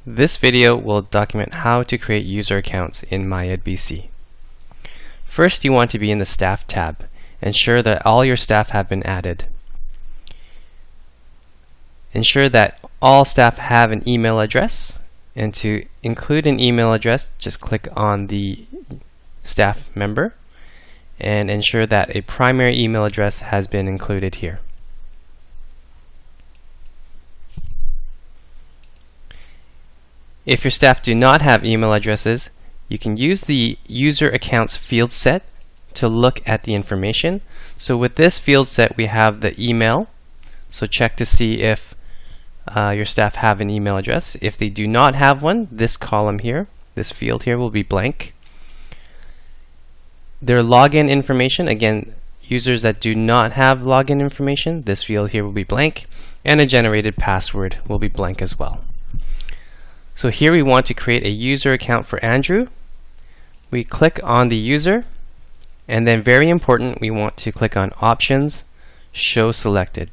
This video will document how to create user accounts in MyEdBC. First, you want to be in the Staff tab. Ensure that all your staff have been added. Ensure that all staff have an email address, and to include an email address, just click on the staff member and ensure that a primary email address has been included here. If your staff do not have email addresses, you can use the user accounts field set to look at the information. So with this field set, we have the email. So check to see if your staff have an email address. If they do not have one, this column here, this field here will be blank. Their login information, again, users that do not have login information, this field here will be blank, and a generated password will be blank as well. So here we want to create a user account for Andrew. We click on the user, and then very important, we want to click on Options, Show Selected.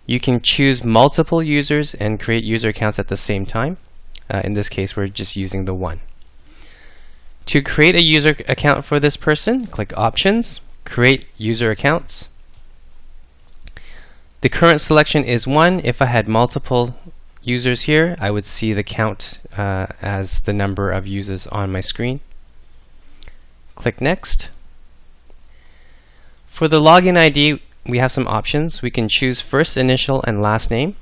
You can choose multiple users and create user accounts at the same time. In this case, we're just using the one. To create a user account for this person, click Options, Create User Accounts. The current selection is 1. If I had multiple users here, I would see the count as the number of users on my screen. Click Next. For the login ID, we have some options. We can choose first initial and last name.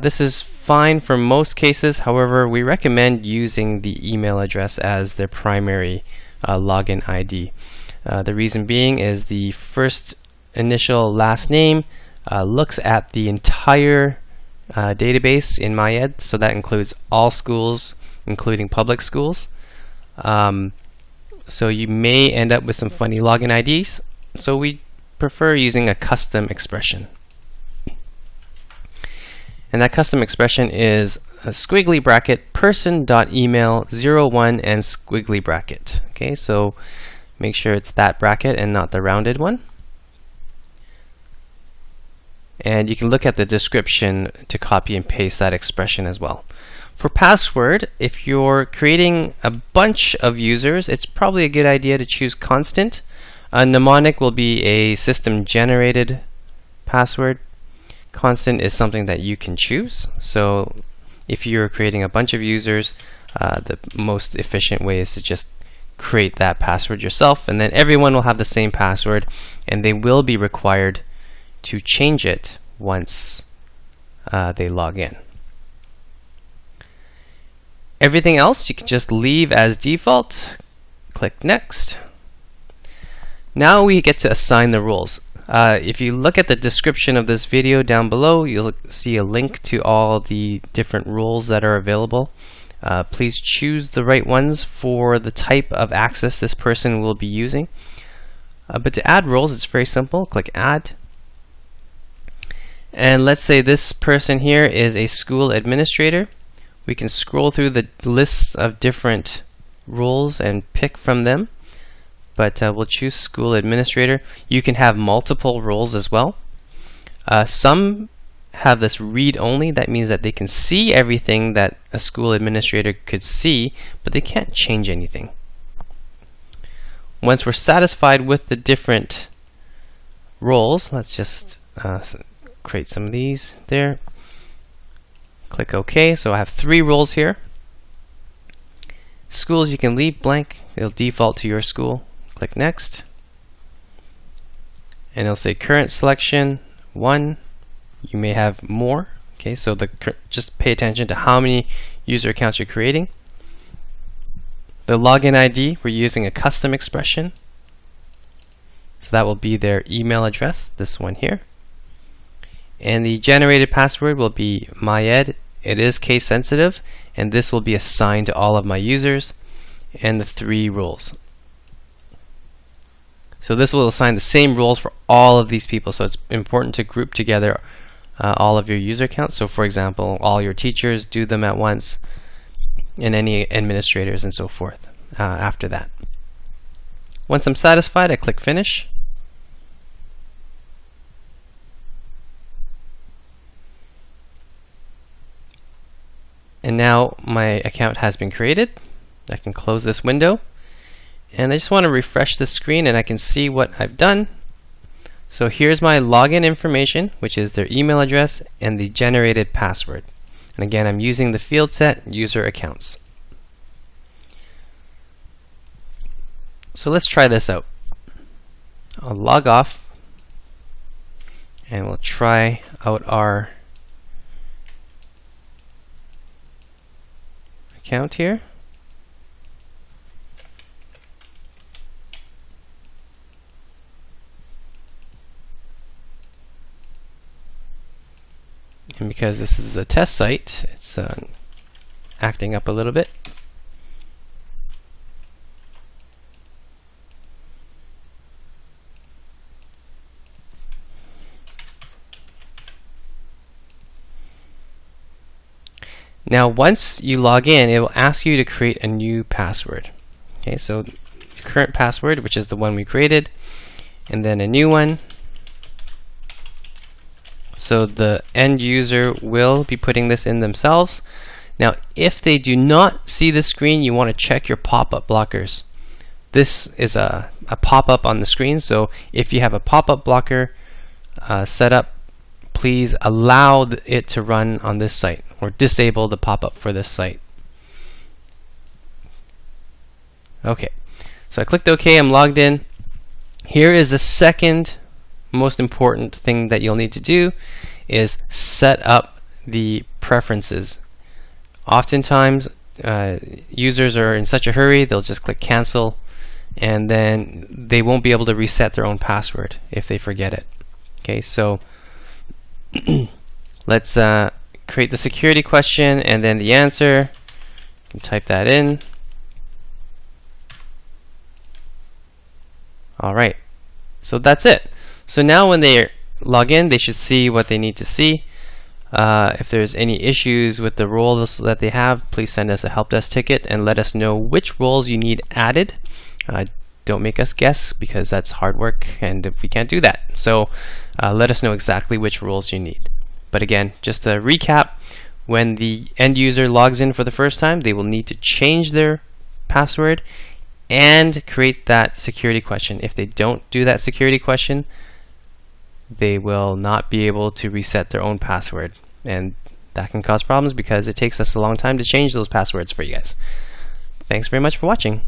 This is fine for most cases. However, we recommend using the email address as their primary login ID. The reason being is the first initial last name looks at the entire database in MyEd, so that includes all schools, including public schools. So you may end up with some funny login IDs, so we prefer using a custom expression. And that custom expression is a squiggly bracket person.email01 and squiggly bracket. Okay, so make sure it's that bracket and not the rounded one. And you can look at the description to copy and paste that expression as well. For password, if you're creating a bunch of users, it's probably a good idea to choose constant. A mnemonic will be a system generated password. Constant is something that you can choose. So if you're creating a bunch of users, the most efficient way is to just create that password yourself, and then everyone will have the same password, and they will be required to change it once they log in. Everything else you can just leave as default. Click Next. Now we get to assign the roles. If you look at the description of this video down below, you'll see a link to all the different roles that are available. Please choose the right ones for the type of access this person will be using. But to add roles, it's very simple. Click Add. And let's say this person here is a school administrator. We can scroll through the lists of different roles and pick from them. But we'll choose school administrator. You can have multiple roles as well. Some have this read only. That means that they can see everything that a school administrator could see, but they can't change anything. Once we're satisfied with the different roles, let's just create some of these there. Click OK. So I have 3 roles here. Schools you can leave blank. It'll default to your school. Click Next. And it'll say current selection 1. You may have more. Okay, so just pay attention to how many user accounts you're creating. The login ID, we're using a custom expression. So that will be their email address, this one here. And the generated password will be MyEd. It is case sensitive, and this will be assigned to all of my users, and the 3 roles. So this will assign the same roles for all of these people. So it's important to group together all of your user accounts. So for example, all your teachers, do them at once, and any administrators and so forth after that. Once I'm satisfied, I click Finish. And now my account has been created. I can close this window. And I just want to refresh the screen and I can see what I've done. So here's my login information, which is their email address and the generated password. And again, I'm using the field set user accounts. So let's try this out. I'll log off and we'll try out our account here. And because this is a test site, it's acting up a little bit. Now once you log in, it will ask you to create a new password. Okay, so current password, which is the one we created, and then a new one. So the end user will be putting this in themselves. Now if they do not see the screen, you want to check your pop-up blockers. This is a pop-up on the screen, so if you have a pop-up blocker set up, please allow it to run on this site, or disable the pop-up for this site. Okay, so I clicked OK, I'm logged in. Here is the second most important thing that you'll need to do, is set up the preferences. Oftentimes users are in such a hurry, they'll just click cancel and then they won't be able to reset their own password if they forget it. Okay, so let's create the security question and then the answer. You can type that in. Alright, so that's it. So now when they log in, they should see what they need to see. If there's any issues with the roles that they have, please send us a help desk ticket and let us know which roles you need added. Don't make us guess, because that's hard work and we can't do that. So let us know exactly which roles you need. But again, just to recap, when the end user logs in for the first time, they will need to change their password and create that security question. If they don't do that security question, they will not be able to reset their own password, and that can cause problems because it takes us a long time to change those passwords for you guys. Thanks very much for watching.